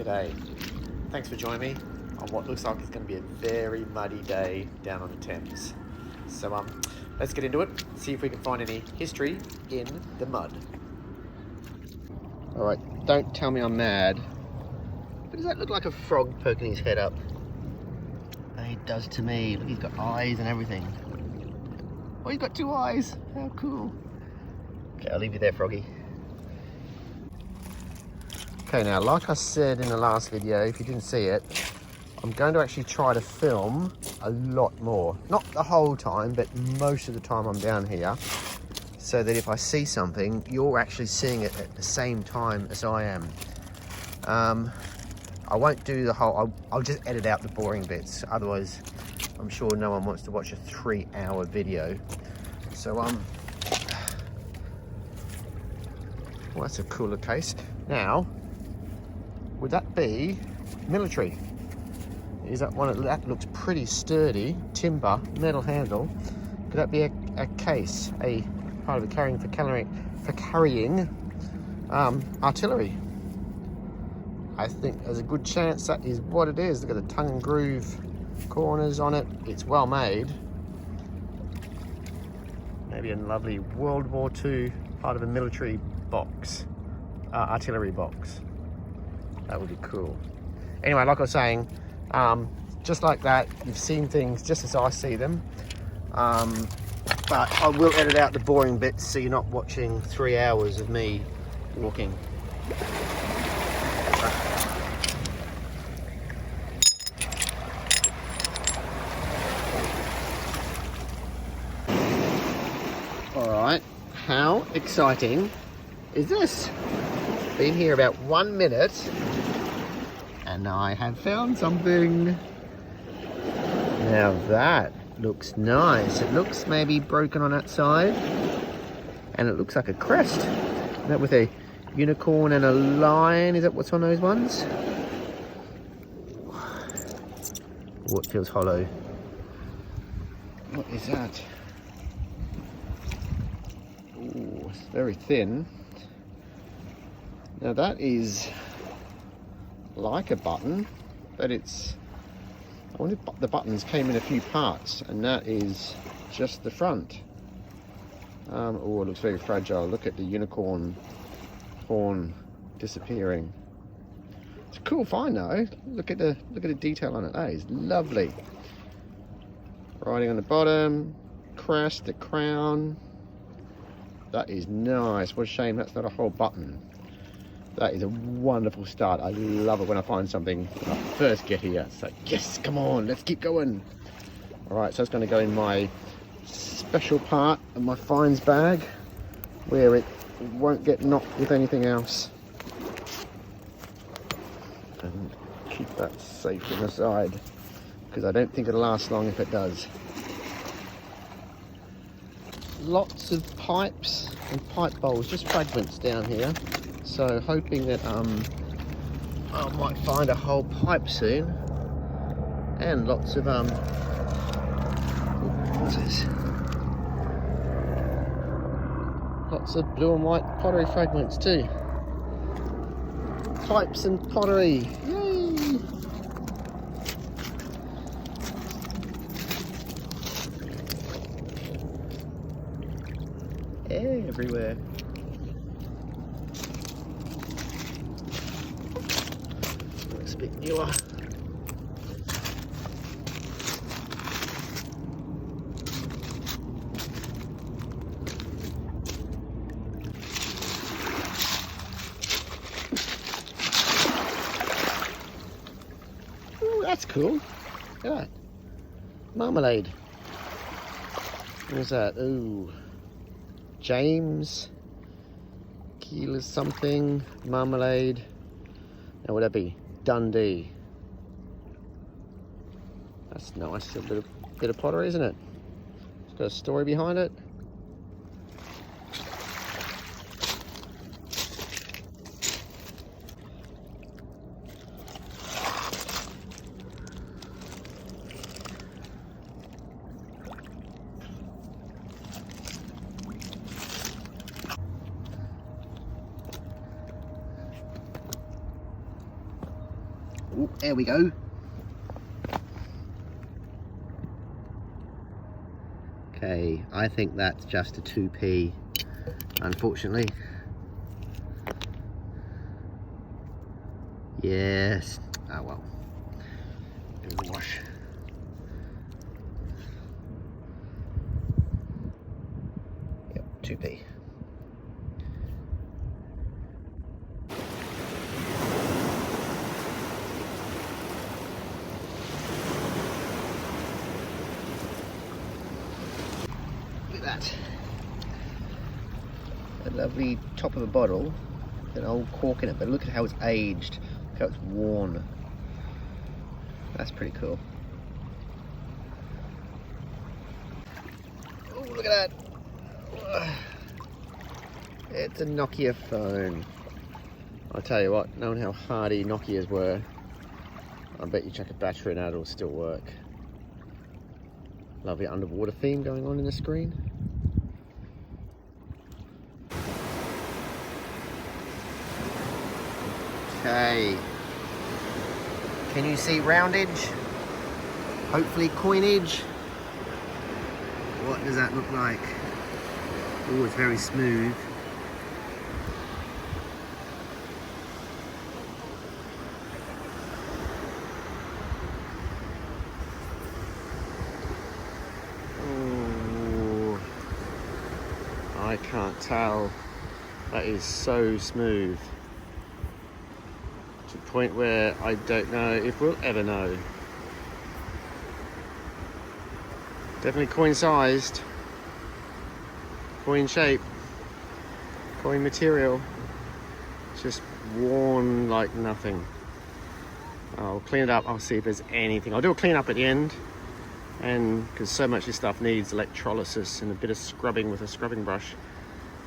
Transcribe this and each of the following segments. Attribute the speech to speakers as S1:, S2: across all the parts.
S1: G'day. Thanks for joining me on what looks like it's going to be a very muddy day down on the Thames. So let's get into it, see if we can find any history in the mud. Alright, don't tell me I'm mad. But does that look like a frog poking his head up? It does to me. Look, he's got eyes and everything. Oh, he's got two eyes. How cool. Okay, I'll leave you there, Froggy. Okay, now, like I said in the last video, if you didn't see it, I'm going to actually try to film a lot more. Not the whole time, but most of the time I'm down here, so that if I see something, you're actually seeing it at the same time as I am. I won't do the whole, I'll just edit out the boring bits. Otherwise, I'm sure no one wants to watch a 3-hour video. So, well, that's a cooler case. Now, would that be military? Is that one that looks pretty sturdy? Timber, metal handle. Could that be a case, a part of the for carrying artillery? I think there's a good chance that is what it is. Look at the tongue and groove corners on it. It's well made. Maybe a lovely World War II part of a military box, artillery box. That would be cool. Anyway, like I was saying, just like that, you've seen things just as I see them. But I will edit out the boring bits so you're not watching 3 hours of me walking. Alright, how exciting is this? Been here about 1 minute and I have found something. Now that looks nice. It looks maybe broken on that side and it looks like a crest. That with a unicorn and a lion. Is that what's on those ones? Oh, it feels hollow. What is that? Oh, it's very thin. Now that is like a button, but it's, I wonder if the buttons came in a few parts, and that is just the front. Oh, it looks very fragile. Look at the unicorn horn disappearing. It's a cool find though. Look at the detail on it. That is lovely. Writing on the bottom, crest, the crown. That is nice. What a shame that's not a whole button. That is a wonderful start. I love it when I find something when I first get here. It's like, yes, come on, let's keep going. All right, so it's going to go in my special part of my finds bag where it won't get knocked with anything else. And keep that safe in the side because I don't think it'll last long if it does. Lots of pipes and pipe bowls, just fragments down here. So hoping that I might find a whole pipe soon, and lots of what's this? Lots of blue and white pottery fragments too. Pipes and pottery, yay! Everywhere. Looks a bit newer. Ooh, that's cool. Look at that. Marmalade. What was that? Ooh. James Keeler something marmalade. Now would that be Dundee? That's nice. A bit of pottery, isn't it? It's got a story behind it. Ooh, there we go. Okay, I think that's just a 2p, unfortunately. Yes. Oh well. Do the wash. Yep, 2p. Look at that. A lovely top of a bottle, an old cork in it, but look at how it's aged. Look how it's worn. That's pretty cool. Oh, look at that. It's a Nokia phone. I'll tell you what, knowing how hardy Nokias were, I bet you chuck a battery in that, it'll still work. Lovely underwater theme going on in the screen. Okay. Can you see roundage? Hopefully coinage. What does that look like? Oh, it's very smooth. Oh, I can't tell. That is so smooth. To the point where I don't know if we'll ever know. Definitely coin sized, coin shape, coin material. Just worn like nothing. I'll clean it up, I'll see if there's anything. I'll do a clean up at the end, and because so much of this stuff needs electrolysis and a bit of scrubbing with a scrubbing brush,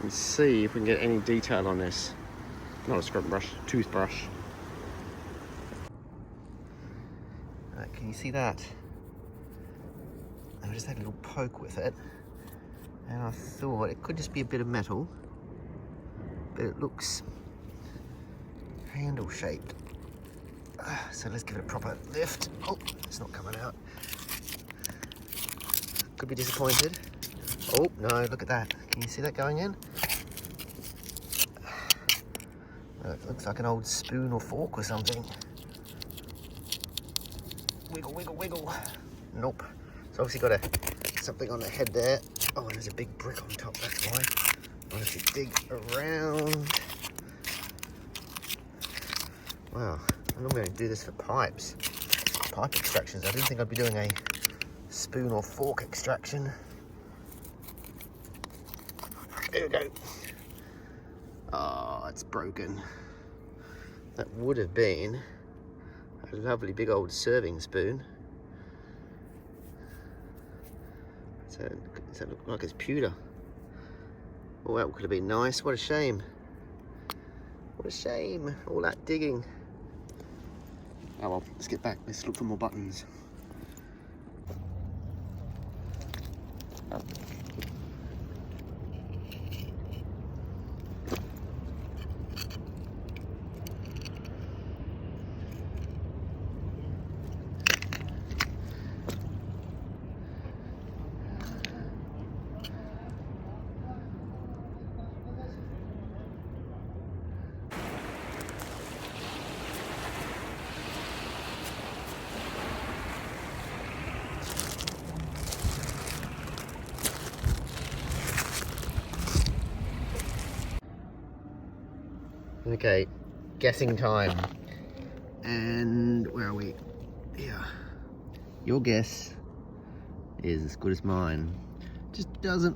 S1: and see if we can get any detail on this. Not a scrubbing brush, toothbrush. Can you see that? I just had a little poke with it, and I thought it could just be a bit of metal, but it looks handle shaped. So let's give it a proper lift. Oh, it's not coming out. Could be disappointed. Oh no, look at that. Can you see that going in? It looks like an old spoon or fork or something. Wiggle, wiggle, wiggle. Nope. It's obviously got something on the head there. Oh, and there's a big brick on top, that's why. I'll have to dig around. Wow, I'm not going to do this for pipes. Pipe extractions. I didn't think I'd be doing a spoon or fork extraction. There we go. Oh, it's broken. That would have been a lovely big old serving spoon. So, does that look like it's pewter? Oh, that could have been nice. What a shame. What a shame. All that digging. Oh well, let's get back. Let's look for more buttons. Okay, guessing time. And where are we? Yeah. Your guess is as good as mine. Just doesn't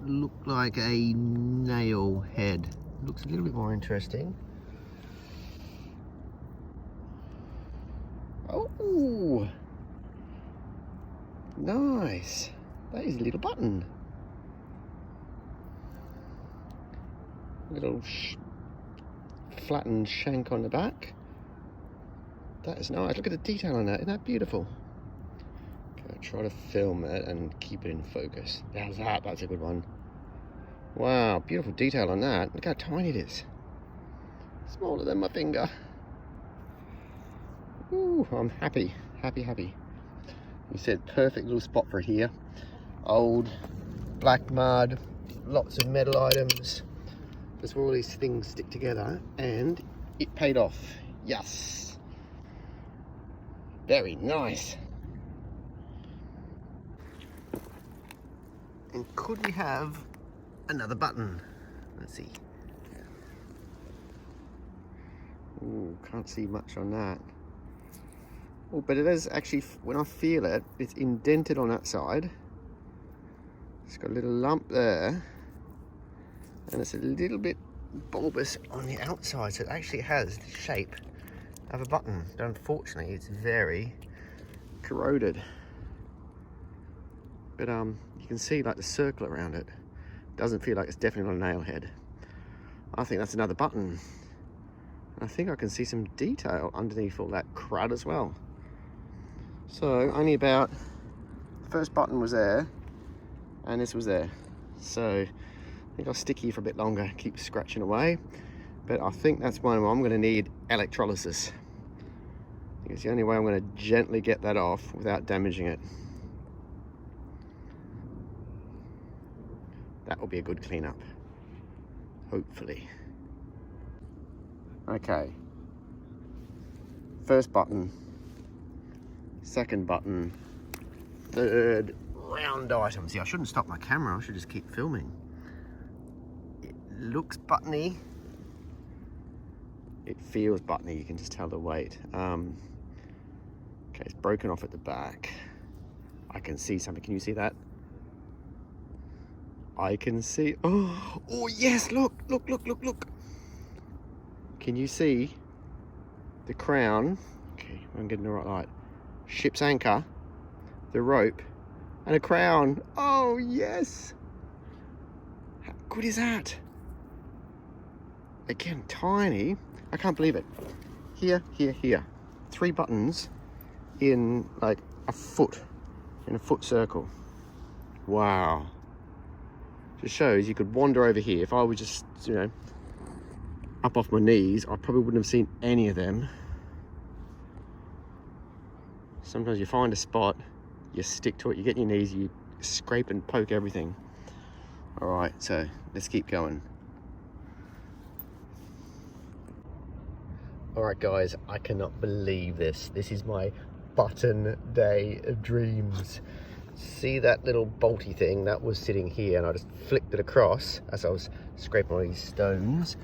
S1: look like a nail head. Looks a little bit more interesting. Oh, nice. That is a little button. Little flattened shank on the back. That is nice. Look at the detail on that. Isn't that beautiful? Okay, try to film it and keep it in focus. How's that? That's a good one. Wow, beautiful detail on that. Look how tiny it is. Smaller than my finger. Ooh, I'm happy, happy, happy. You said perfect little spot for it here. Old black mud, lots of metal items. That's where all these things stick together, and it paid off. Yes. Very nice. And could we have another button? Let's see. Ooh, can't see much on that. Oh, but it is actually, when I feel it, it's indented on that side. It's got a little lump there. And it's a little bit bulbous on the outside. So it actually has the shape of a button. But unfortunately, it's very corroded. But you can see like the circle around it. Doesn't feel like it's definitely not a nail head. I think that's another button. I think I can see some detail underneath all that crud as well. So only about, the first button was there and this was there. So I think I'll stick here for a bit longer, keep scratching away. But I think that's one where I'm going to need electrolysis. I think it's the only way I'm going to gently get that off without damaging it. That will be a good cleanup, hopefully. Okay, first button, second button, third round item. See, I shouldn't stop my camera, I should just keep filming. It looks buttony. It feels buttony, you can just tell the weight. Okay, it's broken off at the back. I can see something, can you see that? I can see, oh yes, look. Can you see the crown? Okay, I'm getting the right light. Ship's anchor, the rope, and a crown. Oh yes! How good is that? Again, tiny. I can't believe it. Here. 3 buttons in like a foot circle. Wow. Just shows you could wander over here. If I was just, you know, up off my knees, I probably wouldn't have seen any of them. Sometimes you find a spot, you stick to it, you get on your knees, you scrape and poke everything. All right, so let's keep going. All right, guys, I cannot believe this. This is my button day of dreams. See that little bolty thing that was sitting here, and I just flicked it across as I was scraping all these stones.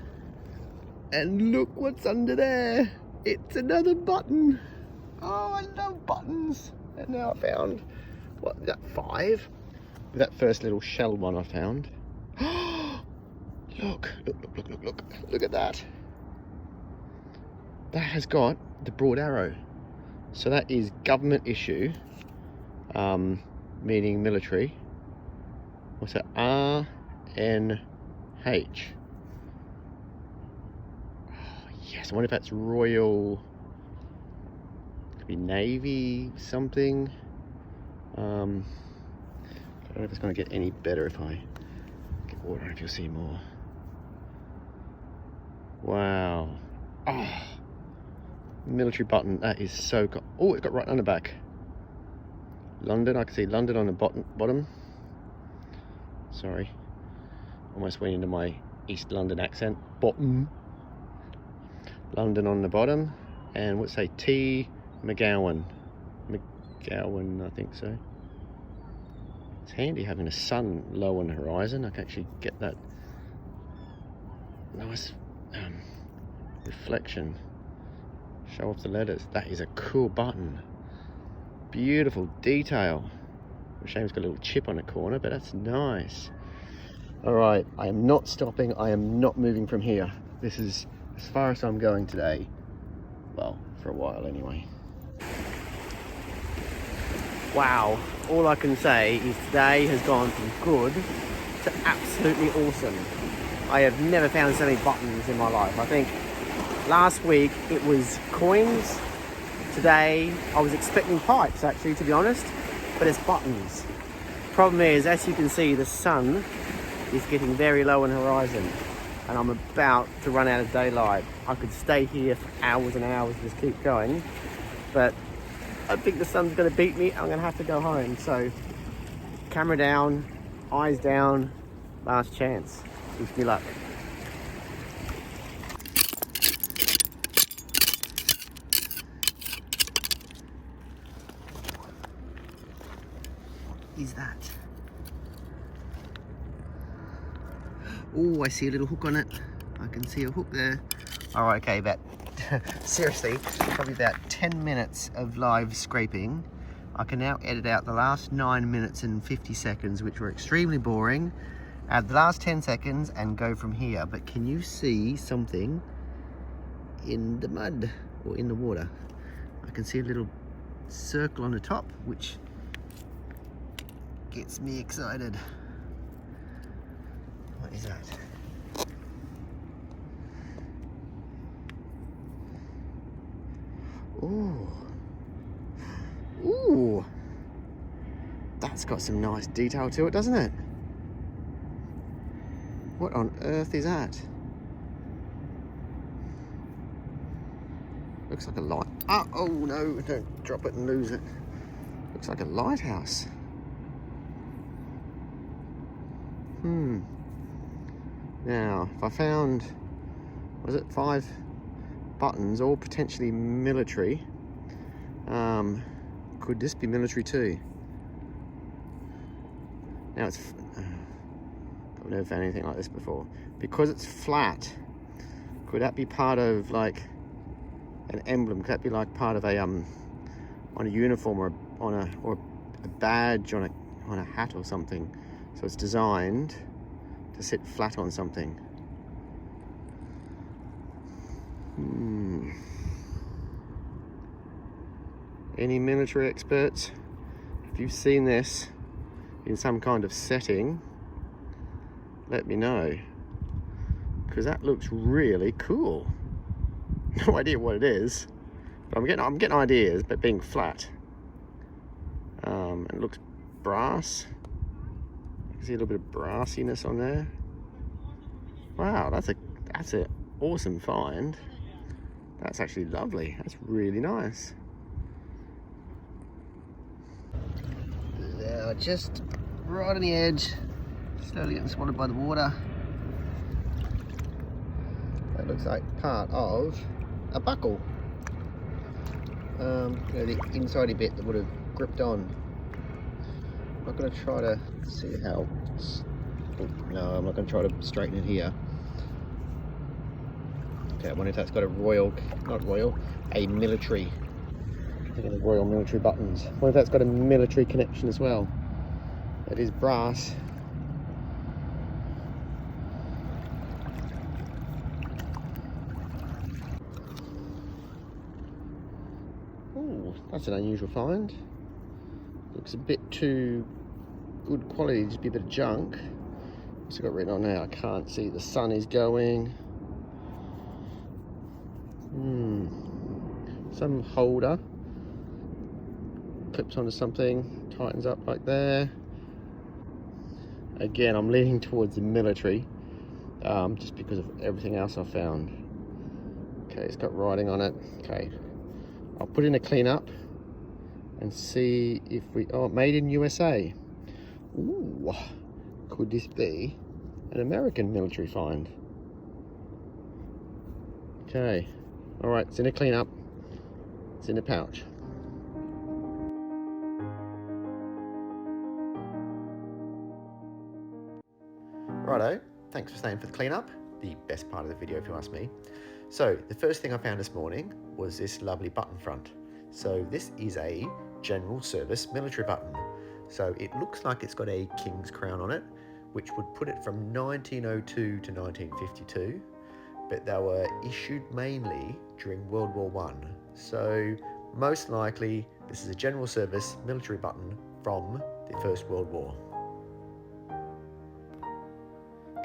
S1: And look what's under there. It's another button. Oh, I love buttons. And now I found, what is that, 5? With that first little shell one I found. Look at that. That has got the broad arrow. So that is government issue, meaning military. What's that? RNH. Yes, I wonder if that's Royal, could be Navy something. I don't know if it's going to get any better if I get water, if you'll see more. Wow. Oh, military button, that is so cool. Oh, it's got right on the back. London, I can see London on the bottom. Sorry, almost went into my East London accent. Bottom. London on the bottom, and what's say T McGowan, I think so. It's handy having the sun low on the horizon. I can actually get that nice reflection, show off the letters. That is a cool button, beautiful detail. Shame it's got a little chip on the corner, but that's nice. All right, I am not stopping, I am not moving from here. This is as far as I'm going today. Well, for a while anyway. Wow, all I can say is today has gone from good to absolutely awesome. I have never found so many buttons in my life. I think last week it was coins. Today I was expecting pipes, actually, to be honest, but it's buttons. Problem is, as you can see, the sun is getting very low on the horizon, and I'm about to run out of daylight. I could stay here for hours and hours and just keep going, but I think the sun's going to beat me. I'm going to have to go home. So camera down, eyes down, last chance. Wish me luck. What is that? Oh, I see a little hook on it. I can see a hook there. All right, okay, but seriously, probably about 10 minutes of live scraping. I can now edit out the last 9 minutes and 50 seconds, which were extremely boring, add the last 10 seconds and go from here. But can you see something in the mud or in the water? I can see a little circle on the top, which gets me excited. What is that? Ooh. Ooh. That's got some nice detail to it, doesn't it? What on earth is that? Looks like a light. Oh no, don't drop it and lose it. Looks like a lighthouse. Now, if I found, was it 5 buttons, all potentially military, could this be military too? Now it's, I've never found anything like this before. Because it's flat, could that be part of like an emblem? Could that be like part of a on a uniform or a badge on a hat or something? So it's designed to sit flat on something. Any military experts? If you've seen this in some kind of setting, let me know, because that looks really cool. No idea what it is, but I'm getting ideas. But being flat, and it looks brass. I can see a little bit of brassiness on there. Wow, that's an awesome find. That's actually lovely. That's really nice. Now, just right on the edge, slowly getting swallowed by the water. That looks like part of a buckle. You know, the inside bit that would have gripped on. I'm not going to try to see how. No, I'm not going to try to straighten it here. Okay, I wonder if that's got a a military. I'm thinking of royal military buttons. I wonder if that's got a military connection as well. It is brass. Oh, that's an unusual find. Looks a bit too good quality to be a bit of junk. What's it got written on there? I can't see. The sun is going. Some holder clips onto something, tightens up like there. Again, I'm leaning towards the military, just because of everything else I found. Okay, it's got writing on it. Okay, I'll put in a clean up and see if we. Oh, made in USA. Ooh, could this be an American military find? Okay, all right, it's in a clean up. It's in a pouch. Righto, thanks for staying for the cleanup. The best part of the video, if you ask me. So the first thing I found this morning was this lovely button front. So this is a general service military button. So it looks like it's got a king's crown on it, which would put it from 1902 to 1952. But they were issued mainly during World War I. So most likely this is a general service military button from the First World War.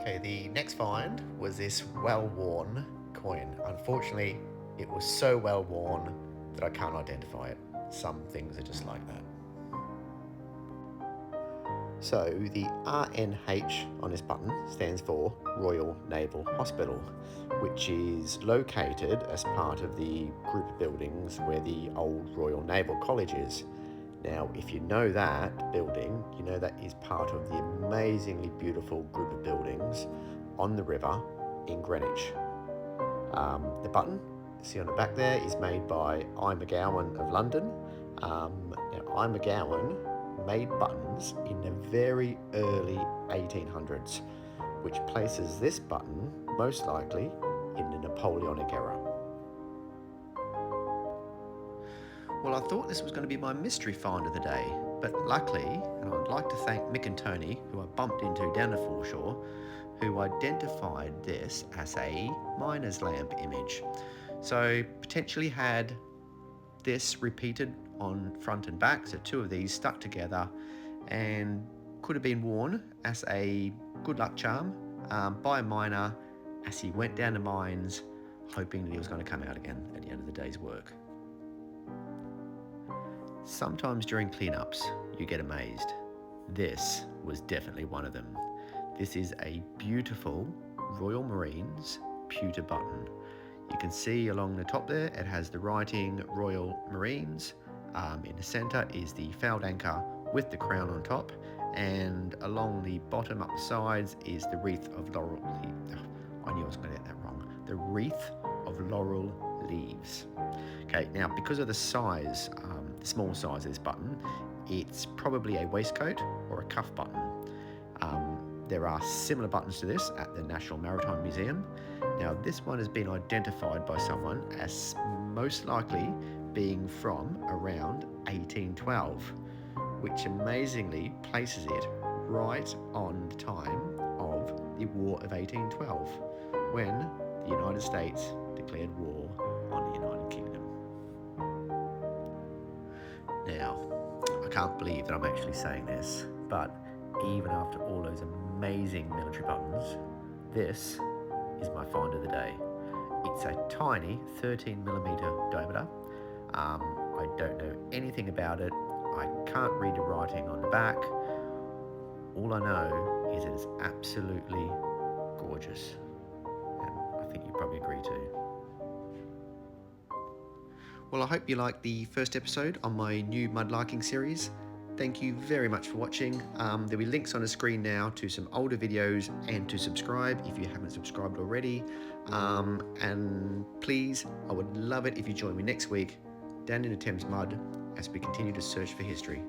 S1: Okay, the next find was this well-worn coin. Unfortunately, it was so well-worn that I can't identify it. Some things are just like that. So the RNH on this button stands for Royal Naval Hospital, which is located as part of the group of buildings where the old Royal Naval College is. Now, if you know that building, you know that is part of the amazingly beautiful group of buildings on the river in Greenwich. The button, see on the back there, is made by I. McGowan of London. Now, I. McGowan made buttons in the very early 1800s, which places this button most likely in the Napoleonic era. Well, I thought this was going to be my mystery find of the day, but luckily, and I'd like to thank Mick and Tony, who I bumped into down the foreshore, who identified this as a miner's lamp image. So potentially had this repeated on front and back, so two of these stuck together, and could have been worn as a good luck charm by a miner as he went down the mines, hoping that he was going to come out again at the end of the day's work. Sometimes during cleanups, you get amazed. This was definitely one of them. This is a beautiful Royal Marines pewter button. You can see along the top there, it has the writing Royal Marines. In the center is the fouled anchor with the crown on top, and along the bottom up the sides is the wreath of laurel leaves. I knew I was going to get that wrong. The wreath of laurel leaves. Okay, now because of the size, the small size of this button, it's probably a waistcoat or a cuff button. There are similar buttons to this at the National Maritime Museum. Now this one has been identified by someone as most likely being from around 1812, which amazingly places it right on the time of the War of 1812, when the United States declared war on the United Kingdom. Now, I can't believe that I'm actually saying this, but even after all those amazing military buttons, this is my find of the day. It's a tiny 13mm diameter. I don't know anything about it. I can't read the writing on the back. All I know is that it's absolutely gorgeous, and I think you probably agree too. Well, I hope you liked the first episode on my new mudlarking series. Thank you very much for watching. There'll be links on the screen now to some older videos and to subscribe if you haven't subscribed already. And please, I would love it if you join me next week down in the Thames mud as we continue to search for history.